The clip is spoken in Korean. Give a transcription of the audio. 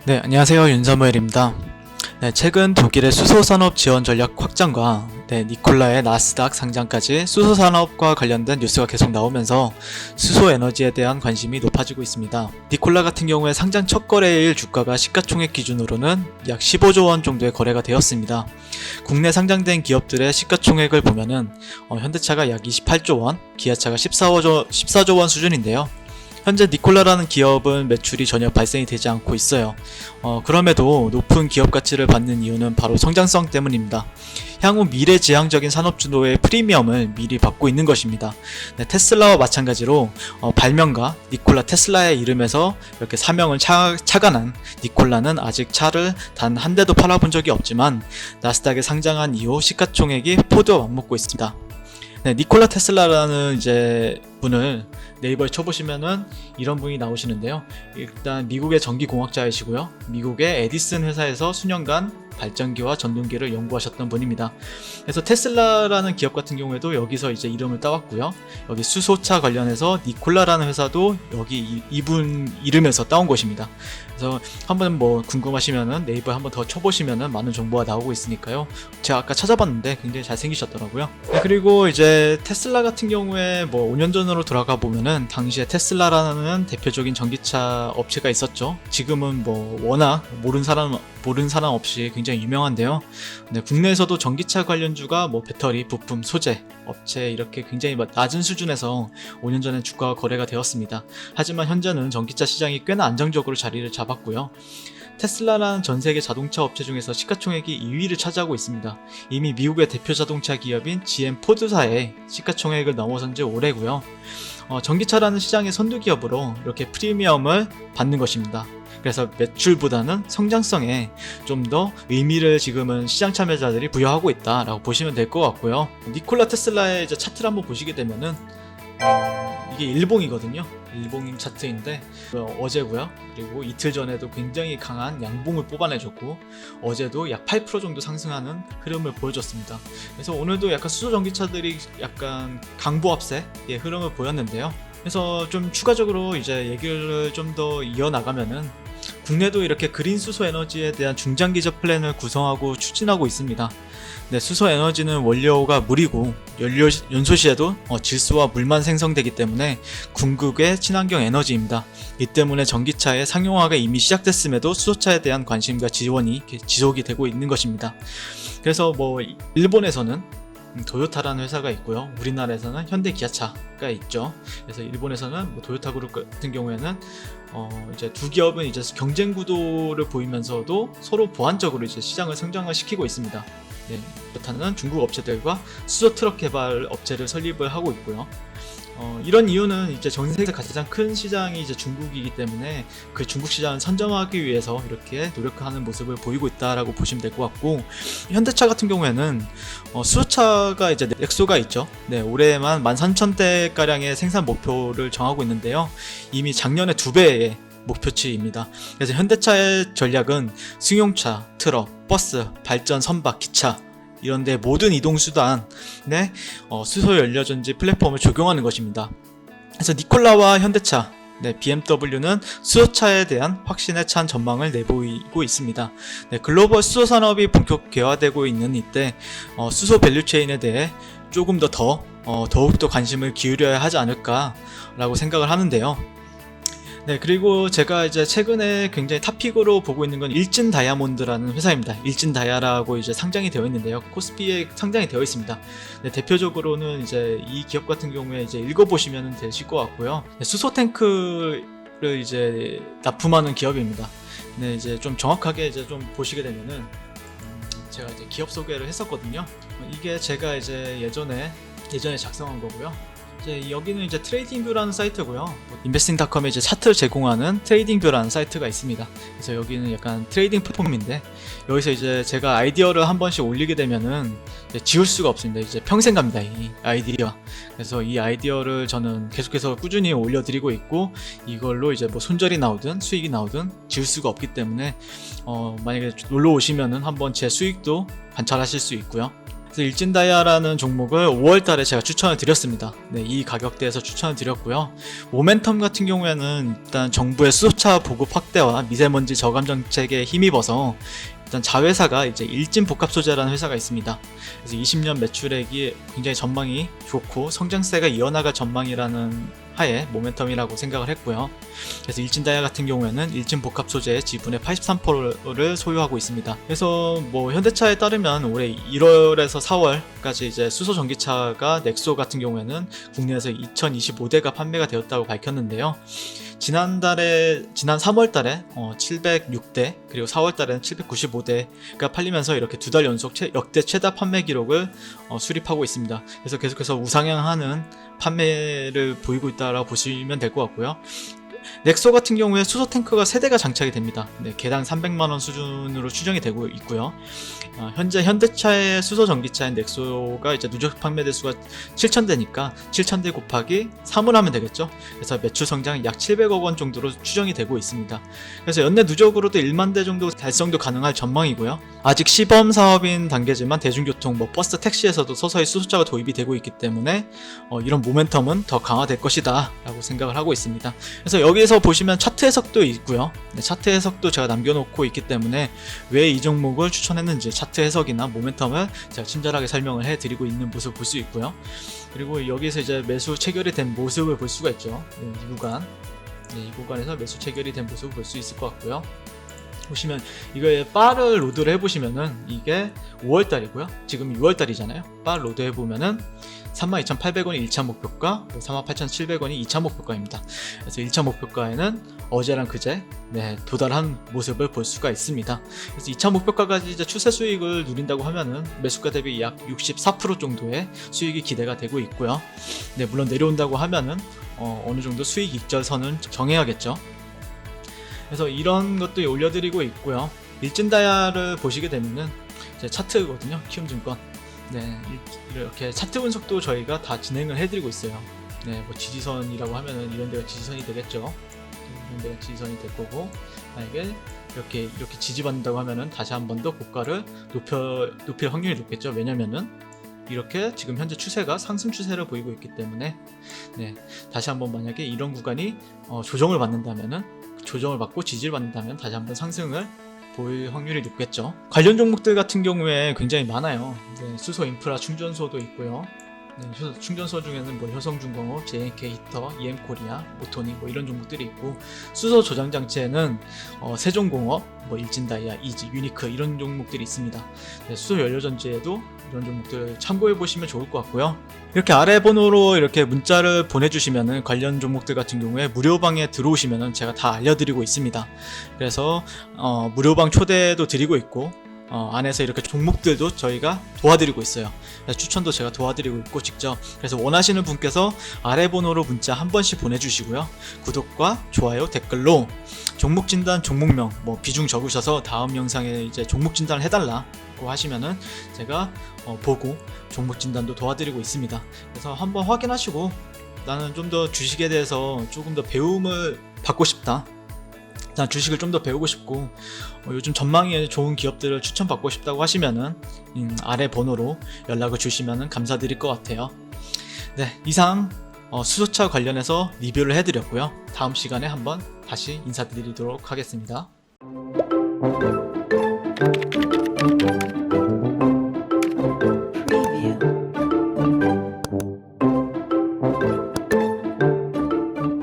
네, 안녕하세요. 윤사무엘입니다. 네, 최근 독일의 수소산업 지원 전략 확장과 니콜라의 나스닥 상장까지 수소산업과 관련된 뉴스가 계속 나오면서 수소에너지에 대한 관심이 높아지고 있습니다. 니콜라 같은 경우에 상장 첫 거래일 주가가 시가총액 기준으로는 약 15조 원 정도의 거래가 되었습니다. 국내 상장된 기업들의 시가총액을 보면은 현대차가 약 28조 원, 기아차가 14조 원 수준인데요. 현재 니콜라라는 기업은 매출이 전혀 발생이 되지 않고 있어요. 그럼에도 높은 기업 가치를 받는 이유는 바로 성장성 때문입니다. 향후 미래지향적인 산업주도의 프리미엄을 미리 받고 있는 것입니다. 네, 테슬라와 마찬가지로 발명가 니콜라 테슬라의 이름에서 이렇게 사명을 착안한 니콜라는 아직 차를 단 한 대도 팔아본 적이 없지만 나스닥에 상장한 이후 시가총액이 포드와 맞먹고 있습니다. 네, 니콜라 테슬라라는 분을 네이버에 쳐보시면은 이런 분이 나오시는데요. 일단 미국의 전기공학자이시고요. 미국의 에디슨 회사에서 수년간 발전기와 전동기를 연구하셨던 분입니다. 그래서 테슬라라는 기업 같은 경우에도 여기서 이름을 따왔고요. 여기 수소차 관련해서 니콜라라는 회사도 여기 이분 이름에서 따온 것입니다. 그래서 한번 궁금하시면은 네이버에 한번 더 쳐보시면은 많은 정보가 나오고 있으니까요. 제가 아까 찾아봤는데 굉장히 잘생기셨더라고요. 네, 그리고 테슬라 같은 경우에 5년 전으로 돌아가 보면은 당시에 테슬라라는 대표적인 전기차 업체가 있었죠. 지금은 워낙 모르는 사람 없이 굉장히 유명한데요. 네, 국내에서도 전기차 관련주가 배터리, 부품, 소재 업체 이렇게 굉장히 낮은 수준에서 5년 전에 주가가 거래가 되었습니다. 하지만 현재는 전기차 시장이 꽤나 안정적으로 자리를 잡았고요. 테슬라라는 전세계 자동차 업체 중에서 시가총액이 2위를 차지하고 있습니다. 이미 미국의 대표 자동차 기업인 GM 포드사의 시가총액을 넘어선 지 오래고요. 전기차라는 시장의 선두 기업으로 이렇게 프리미엄을 받는 것입니다. 그래서 매출보다는 성장성에 좀 더 의미를 지금은 시장 참여자들이 부여하고 있다라고 보시면 될 것 같고요. 니콜라 테슬라의 차트를 한번 보시게 되면은 이게 일봉이거든요. 일봉 차트인데 어제고요. 그리고 이틀 전에도 굉장히 강한 양봉을 뽑아내줬고 어제도 약 8% 정도 상승하는 흐름을 보여줬습니다. 그래서 오늘도 약간 수소 전기차들이 약간 강보합세의 흐름을 보였는데요. 그래서 좀 추가적으로 얘기를 좀 더 이어나가면은 국내도 이렇게 그린 수소 에너지에 대한 중장기적 플랜을 구성하고 추진하고 있습니다. 네, 수소 에너지는 원료가 물이고 연소 시에도 질소와 물만 생성되기 때문에 궁극의 친환경 에너지입니다. 이 때문에 전기차의 상용화가 이미 시작됐음에도 수소차에 대한 관심과 지원이 지속이 되고 있는 것입니다. 그래서 일본에서는 도요타라는 회사가 있고요. 우리나라에서는 현대 기아차가 있죠. 그래서 일본에서는 도요타 그룹 같은 경우에는 두 기업은 경쟁 구도를 보이면서도 서로 보완적으로 시장을 성장을 시키고 있습니다. 네, 도요타는 중국 업체들과 수소 트럭 개발 업체를 설립을 하고 있고요. 이런 이유는 전 세계에서 가장 큰 시장이 중국이기 때문에 그 중국 시장을 선점하기 위해서 이렇게 노력하는 모습을 보이고 있다라고 보시면 될 것 같고, 현대차 같은 경우에는 수소차가 넥소가 있죠. 네, 올해만 13,000대 가량의 생산 목표를 정하고 있는데요. 이미 작년에 2배의 목표치입니다. 그래서 현대차의 전략은 승용차, 트럭, 버스, 발전, 선박, 기차 이런데 모든 이동수단에 수소 연료전지 플랫폼을 적용하는 것입니다. 그래서 니콜라와 현대차, BMW는 수소차에 대한 확신에 찬 전망을 내보이고 있습니다. 글로벌 수소 산업이 본격화되고 있는 이때 수소 밸류체인에 대해 조금 더욱더 관심을 기울여야 하지 않을까라고 생각을 하는데요. 네, 그리고 제가 최근에 굉장히 탑픽으로 보고 있는 건 일진 다이아몬드라는 회사입니다. 일진 다이아라고 상장이 되어 있는데요. 코스피에 상장이 되어 있습니다. 네, 대표적으로는 이 기업 같은 경우에 읽어보시면 되실 것 같고요. 네, 수소 탱크를 납품하는 기업입니다. 네, 좀 정확하게 좀 보시게 되면은 제가 기업 소개를 했었거든요. 이게 제가 예전에 작성한 거고요. 여기는 트레이딩뷰라는 사이트고요. 인베스팅닷컴에 차트를 제공하는 트레이딩뷰라는 사이트가 있습니다. 그래서 여기는 약간 트레이딩 플랫폼인데 여기서 제가 아이디어를 한 번씩 올리게 되면은 지울 수가 없습니다. 평생 갑니다, 이 아이디어. 그래서 이 아이디어를 저는 계속해서 꾸준히 올려드리고 있고 이걸로 손절이 나오든 수익이 나오든 지울 수가 없기 때문에 만약에 놀러 오시면은 한번 제 수익도 관찰하실 수 있고요. 그래서 일진다이아라는 종목을 5월달에 제가 추천을 드렸습니다. 네, 이 가격대에서 추천을 드렸고요. 모멘텀 같은 경우에는 일단 정부의 수소차 보급 확대와 미세먼지 저감 정책에 힘입어서 일단 자회사가 이제 일진복합소재라는 회사가 있습니다. 그래서 20년 매출액이 굉장히 전망이 좋고 성장세가 이어나갈 전망이라는 하에 모멘텀이라고 생각을 했고요. 그래서 일진다이아 같은 경우에는 일진복합소재의 지분의 83%를 소유하고 있습니다. 그래서 뭐 현대차에 따르면 올해 1월에서 4월까지 이제 수소 전기차가 넥소 같은 경우에는 국내에서 2025대가 판매가 되었다고 밝혔는데요. 지난 3월달에 706대 그리고 4월달에는 795대가 팔리면서 이렇게 두 달 연속 역대 최다 판매 기록을 수립하고 있습니다. 그래서 계속해서 우상향하는 판매를 보이고 있다라고 보시면 될 것 같고요. 넥소 같은 경우에 수소 탱크가 3대가 장착이 됩니다. 네, 개당 300만원 수준으로 추정이 되고 있고요. 현재 현대차의 수소 전기차인 넥소가 이제 누적 판매 대수가 7,000대니까 7,000대 곱하기 3을 하면 되겠죠. 그래서 매출 성장이 약 700억 원 정도로 추정이 되고 있습니다. 그래서 연내 누적으로도 1만 대 정도 달성도 가능할 전망이고요. 아직 시범 사업인 단계지만 대중교통, 버스, 택시에서도 서서히 수소차가 도입이 되고 있기 때문에 이런 모멘텀은 더 강화될 것이다 라고 생각을 하고 있습니다. 그래서 여기에서 보시면 차트 해석도 있고요. 네, 차트 해석도 제가 남겨놓고 있기 때문에 왜 이 종목을 추천했는지 차트 해석이나 모멘텀을 제가 친절하게 설명을 해드리고 있는 모습을 볼 수 있고요. 그리고 여기서 이제 매수 체결이 된 모습을 볼 수가 있죠. 네, 이 구간에서 매수 체결이 된 모습을 볼 수 있을 것 같고요. 보시면 이거에 바를 로드를 해보시면은 이게 5월달이고요. 지금 6월달이잖아요. 바를 로드 해보면은 32,800원이 1차 목표가, 38,700원이 2차 목표가입니다. 그래서 1차 목표가에는 어제랑 그제 도달한 모습을 볼 수가 있습니다. 그래서 2차 목표가까지 이제 추세 수익을 누린다고 하면은 매수가 대비 약 64% 정도의 수익이 기대가 되고 있고요. 네, 물론 내려온다고 하면은 어느 정도 수익 익절선은 정해야겠죠. 그래서 이런 것도 올려드리고 있고요. 일진다이아를 보시게 되면은 제 차트거든요. 키움증권. 네, 이렇게 차트 분석도 저희가 다 진행을 해드리고 있어요. 네, 뭐 지지선이라고 하면은 이런 데가 지지선이 되겠죠. 이런 데가 지지선이 될 거고, 만약에 이렇게 지지받는다고 하면은 다시 한 번 더 고가를 높일 확률이 높겠죠. 왜냐면은 이렇게 지금 현재 추세가 상승 추세를 보이고 있기 때문에, 네, 다시 한번 만약에 이런 구간이 조정을 받는다면은, 조정을 받고 지지를 받는다면 다시 한번 상승을 보일 확률이 높겠죠. 관련 종목들 같은 경우에 굉장히 많아요. 네, 수소 인프라 충전소도 있고요. 네, 충전소 중에는 뭐 효성중공업, JNK 히터, EM코리아, 모토니 뭐 이런 종목들이 있고, 수소 저장 장치에는 세종공업, 뭐 일진다이아, 이지, 유니크 이런 종목들이 있습니다. 네, 수소 연료 전지에도 이런 종목들 참고해 보시면 좋을 것 같고요. 이렇게 아래 번호로 이렇게 문자를 보내주시면은 관련 종목들 같은 경우에 무료방에 들어오시면은 제가 다 알려드리고 있습니다. 그래서 무료방 초대도 드리고 있고, 안에서 이렇게 종목들도 저희가 도와드리고 있어요. 그래서 추천도 제가 도와드리고 있고 직접. 그래서 원하시는 분께서 아래 번호로 문자 한 번씩 보내주시고요. 구독과 좋아요, 댓글로 종목 진단, 종목명 뭐 비중 적으셔서 다음 영상에 이제 종목 진단을 해달라고 하시면은 제가 보고 종목 진단도 도와드리고 있습니다. 그래서 한번 확인하시고 나는 좀 더 주식에 대해서 조금 더 배움을 받고 싶다. 난 주식을 좀 더 배우고 싶고 요즘 전망이 좋은 기업들을 추천받고 싶다고 하시면은 아래 번호로 연락을 주시면은 감사드릴 것 같아요. 네, 이상 수소차 관련해서 리뷰를 해드렸고요. 다음 시간에 한번 다시 인사드리도록 하겠습니다.